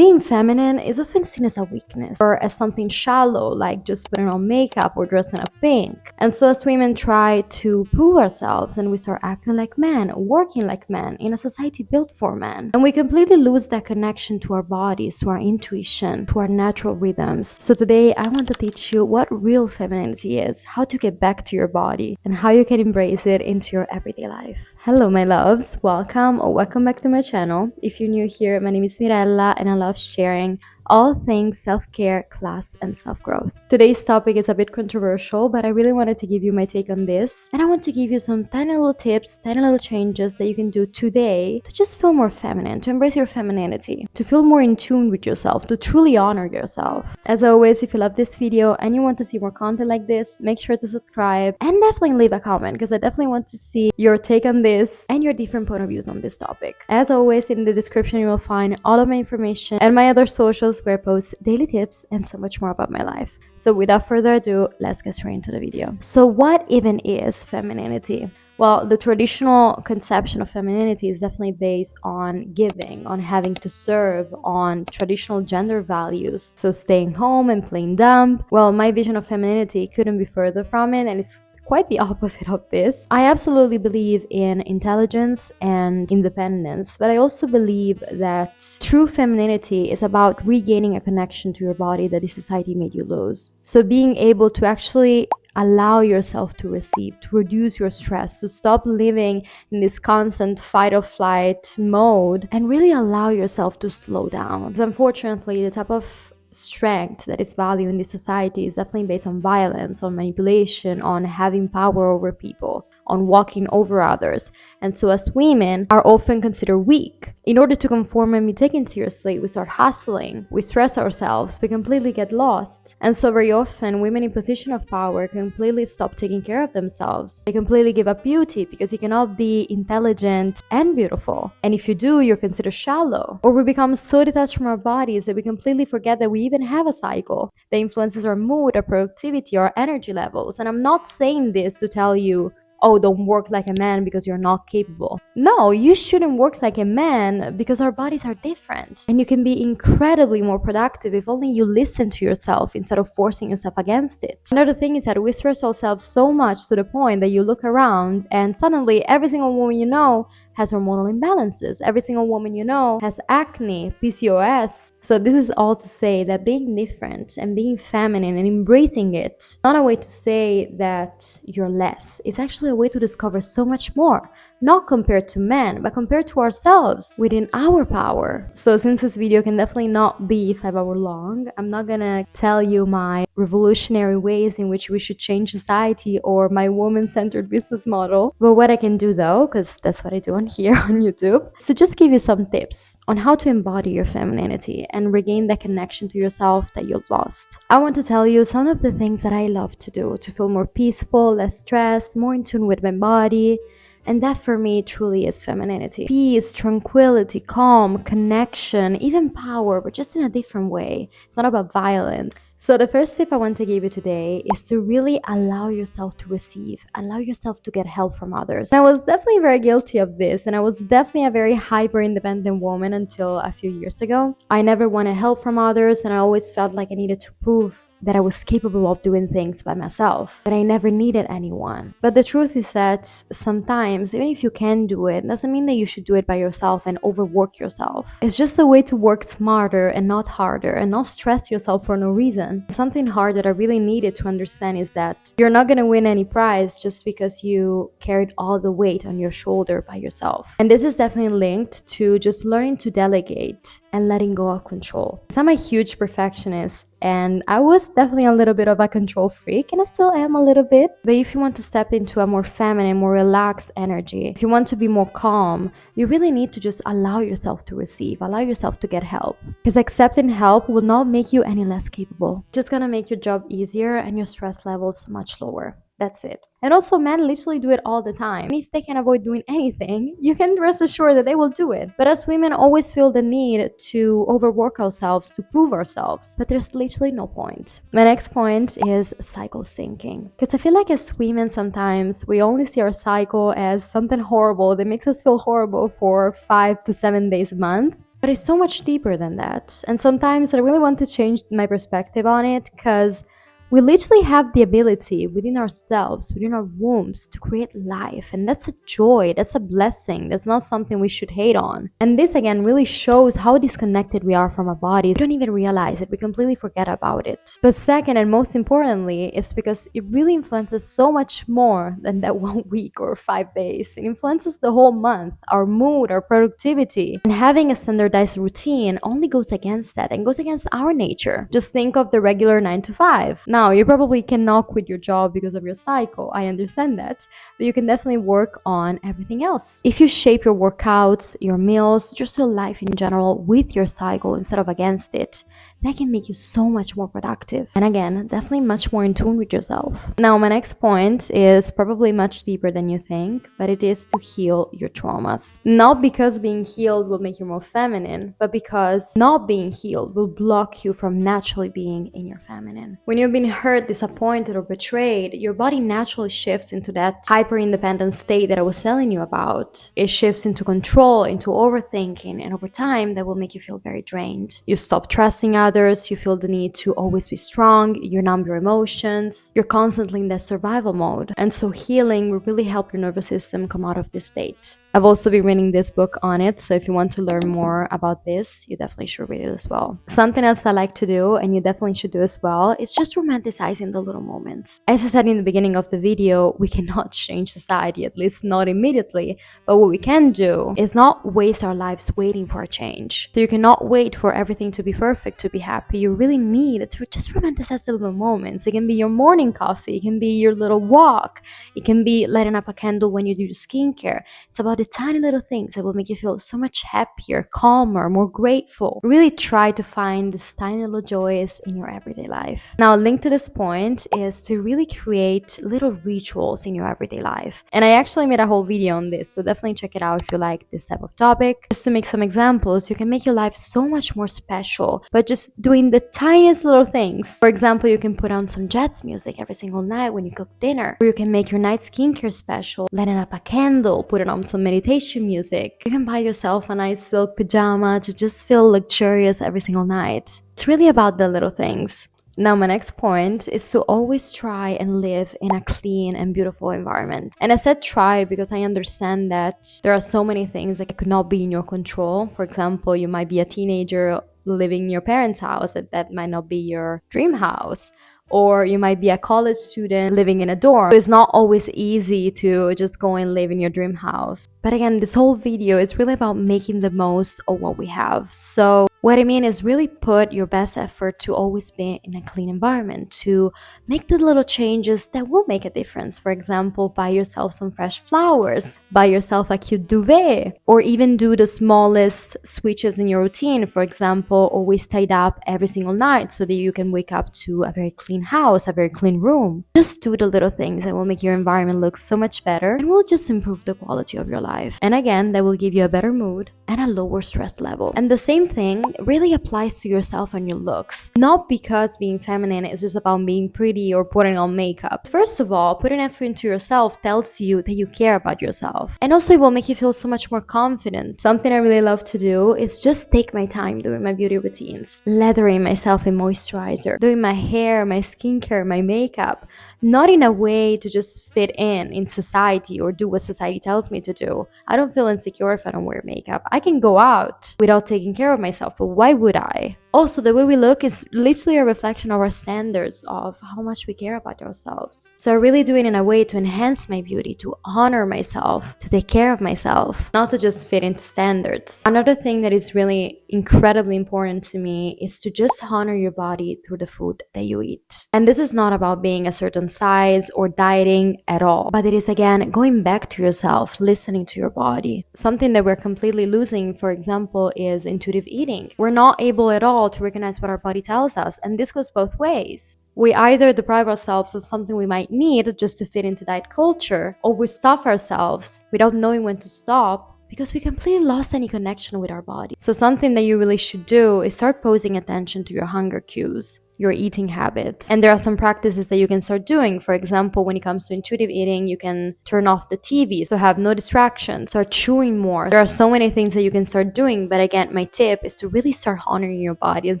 Being feminine is often seen as a weakness or as something shallow, like just putting on makeup or dressing up pink. And so as women try to prove ourselves and we start acting like men, working like men in a society built for men. And we completely lose that connection to our bodies, to our intuition, to our natural rhythms. So today I want to teach you what real femininity is, how to get back to your body, and how you can embrace it into your everyday life. Hello my loves, welcome or welcome back to my channel. If you're new here, my name is Mirella and I love sharing all things self-care, class, and self-growth. Today's topic is a bit controversial, but I really wanted to give you my take on this. And I want to give you some tiny little tips, tiny little changes that you can do today to just feel more feminine, to embrace your femininity, to feel more in tune with yourself, to truly honor yourself. As always, if you love this video and you want to see more content like this, make sure to subscribe and definitely leave a comment because I definitely want to see your take on this and your different point of views on this topic. As always, in the description you will find all of my information and my other socials where I post daily tips and so much more about my life. So without further ado, let's get straight into the video. So what even is femininity? Well, the traditional conception of femininity is definitely based on giving, on having to serve, on traditional gender values. So staying home and playing dumb. Well, my vision of femininity couldn't be further from it, and it's quite the opposite of this. I absolutely believe in intelligence and independence, but I also believe that true femininity is about regaining a connection to your body that this society made you lose. So being able to actually allow yourself to receive, to reduce your stress, to stop living in this constant fight or flight mode and really allow yourself to slow down. Because unfortunately, the type of strength that is valued in this society is definitely based on violence, on manipulation, on having power over people, on walking over others. And so as women are often considered weak. In order to conform and be taken seriously, we start hustling, we stress ourselves, we completely get lost. And so very often women in position of power completely stop taking care of themselves. They completely give up beauty because you cannot be intelligent and beautiful. And if you do, you're considered shallow. Or we become so detached from our bodies that we completely forget that we even have a cycle that influences our mood, our productivity, our energy levels. And I'm not saying this to tell you, oh, don't work like a man because you're not capable. No, you shouldn't work like a man because our bodies are different. And you can be incredibly more productive if only you listen to yourself instead of forcing yourself against it. Another thing is that we stress ourselves so much to the point that you look around and suddenly every single woman you know has hormonal imbalances. Every single woman you know has acne, PCOS. So this is all to say that being different and being feminine and embracing it, not a way to say that you're less. It's actually a way to discover so much more, not compared to men, but compared to ourselves within our power. So since this video can definitely not be 5 hours long, I'm not gonna tell you my revolutionary ways in which we should change society or my woman-centered business model. But what I can do though, because that's what I do on here on YouTube, so just give you some tips on how to embody your femininity and regain that connection to yourself that you've lost. I want to tell you some of the things that I love to do to feel more peaceful, less stressed, more in tune with my body. And that for me truly is femininity. Peace, tranquility, calm, connection, even power, but just in a different way. It's not about violence. So the first tip I want to give you today is to really allow yourself to receive, allow yourself to get help from others. And I was definitely very guilty of this, and I was definitely a very hyper independent woman until a few years ago. I never wanted help from others, and I always felt like I needed to prove that I was capable of doing things by myself, that I never needed anyone. But the truth is that sometimes, even if you can do it, doesn't mean that you should do it by yourself and overwork yourself. It's just a way to work smarter and not harder and not stress yourself for no reason. Something hard that I really needed to understand is that you're not gonna win any prize just because you carried all the weight on your shoulder by yourself. And this is definitely linked to just learning to delegate and letting go of control. So I'm a huge perfectionist, and I was definitely a little bit of a control freak, and I still am a little bit. But if you want to step into a more feminine, more relaxed energy, if you want to be more calm, you really need to just allow yourself to receive, allow yourself to get help. Because accepting help will not make you any less capable. It's just gonna make your job easier and your stress levels much lower. That's it. And also, men literally do it all the time. And if they can avoid doing anything, you can rest assured that they will do it. But us women always feel the need to overwork ourselves, to prove ourselves. But there's literally no point. My next point is cycle syncing. Because I feel like as women, sometimes we only see our cycle as something horrible that makes us feel horrible for 5 to 7 days a month. But it's so much deeper than that. And sometimes I really want to change my perspective on it because we literally have the ability within ourselves, within our wombs, to create life. And that's a joy, that's a blessing, that's not something we should hate on. And this again really shows how disconnected we are from our bodies. We don't even realize it, we completely forget about it. But second, and most importantly, is because it really influences so much more than that 1 week or 5 days. It influences the whole month, our mood, our productivity. And having a standardized routine only goes against that and goes against our nature. Just think of the regular 9 to 5. Now, you probably cannot quit your job because of your cycle. I understand that. But you can definitely work on everything else. If you shape your workouts, your meals, just your life in general with your cycle instead of against it, that can make you so much more productive. And again, definitely much more in tune with yourself. Now, my next point is probably much deeper than you think, but it is to heal your traumas. Not because being healed will make you more feminine, but because not being healed will block you from naturally being in your feminine. When you've been hurt, disappointed, or betrayed, your body naturally shifts into that hyper-independent state that I was telling you about. It shifts into control, into overthinking, and over time, that will make you feel very drained. You stop trusting others, you feel the need to always be strong, you numb your emotions, you're constantly in that survival mode. And so healing will really help your nervous system come out of this state. I've also been reading this book on it, so if you want to learn more about this, you definitely should read it as well. Something else I like to do, and you definitely should do as well, is just romanticizing the little moments. As I said in the beginning of the video, we cannot change society, at least not immediately, but what we can do is not waste our lives waiting for a change. So you cannot wait for everything to be perfect to be happy. You really need to just romanticize the little moments. It can be your morning coffee, it can be your little walk, it can be lighting up a candle when you do your skincare. It's about the tiny little things that will make you feel so much happier, calmer, more grateful. Really try to find these tiny little joys in your everyday life. Now, a link to this point is to really create little rituals in your everyday life. And I actually made a whole video on this, so definitely check it out if you like this type of topic. Just to make some examples, you can make your life so much more special by just doing the tiniest little things. For example, you can put on some jazz music every single night when you cook dinner. Or you can make your night skincare special, lighting up a candle, put it on some meditation music. You can buy yourself a nice silk pajama to just feel luxurious every single night. It's really about the little things. Now, my next point is to always try and live in a clean and beautiful environment. And I said try because I understand that there are so many things that could not be in your control. For example, you might be a teenager living in your parents' house, that might not be your dream house. Or you might be a college student living in a dorm. So it's not always easy to just go and live in your dream house. But again, this whole video is really about making the most of what we have. So what I mean is really put your best effort to always be in a clean environment, to make the little changes that will make a difference. For example, buy yourself some fresh flowers, buy yourself a cute duvet, or even do the smallest switches in your routine. For example, always tied up every single night so that you can wake up to a very clean house, a very clean room. Just do the little things that will make your environment look so much better and will just improve the quality of your life. And again, that will give you a better mood and a lower stress level. And the same thing really applies to yourself and your looks. Not because being feminine is just about being pretty or putting on makeup. First of all, putting effort into yourself tells you that you care about yourself. And also it will make you feel so much more confident. Something I really love to do is just take my time doing my beauty routines. Lathering myself in moisturizer, doing my hair, my skincare, my makeup. Not in a way to just fit in society or do what society tells me to do. I don't feel insecure if I don't wear makeup. I can go out without taking care of myself, but why would I? Also, the way we look is literally a reflection of our standards of how much we care about ourselves. So I really do it in a way to enhance my beauty, to honor myself, to take care of myself, not to just fit into standards. Another thing that is really incredibly important to me is to just honor your body through the food that you eat. And this is not about being a certain size or dieting at all, but it is again going back to yourself, listening to your body. Something that we're completely losing, for example, is intuitive eating. We're not able at all to recognize what our body tells us, and this goes both ways. We either deprive ourselves of something we might need just to fit into diet culture, or we stuff ourselves without knowing when to stop because we completely lost any connection with our body. So something that you really should do is start paying attention to your hunger cues. your eating habits. And there are some practices that you can start doing. For example, when it comes to intuitive eating, you can turn off the TV, so have no distractions, start chewing more. There are so many things that you can start doing. But again, my tip is to really start honoring your body and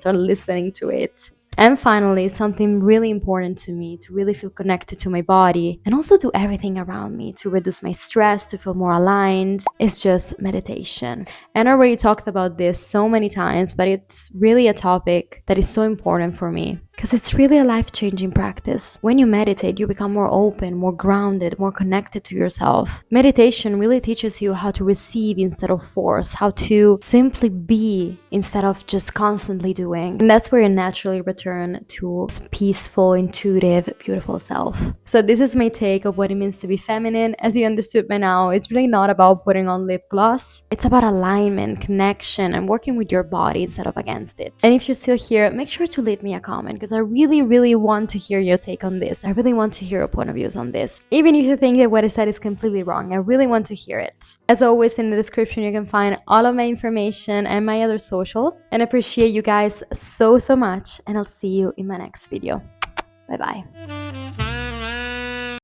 start listening to it. And finally, something really important to me to really feel connected to my body and also to everything around me, to reduce my stress, to feel more aligned, is just meditation. And I already talked about this so many times, but it's really a topic that is so important for me because it's really a life-changing practice. When you meditate, you become more open, more grounded, more connected to yourself. Meditation really teaches you how to receive instead of force, how to simply be instead of just constantly doing. And that's where you naturally return to this peaceful, intuitive, beautiful self. So this is my take of what it means to be feminine. As you understood by now, it's really not about putting on lip gloss. It's about alignment, connection, and working with your body instead of against it. And if you're still here, make sure to leave me a comment because I really, really want to hear your take on this. I really want to hear your point of views on this. Even if you think that what I said is completely wrong, I really want to hear it. As always, in the description, you can find all of my information and my other socials. And I appreciate you guys so much. And I'll see you in my next video. Bye bye.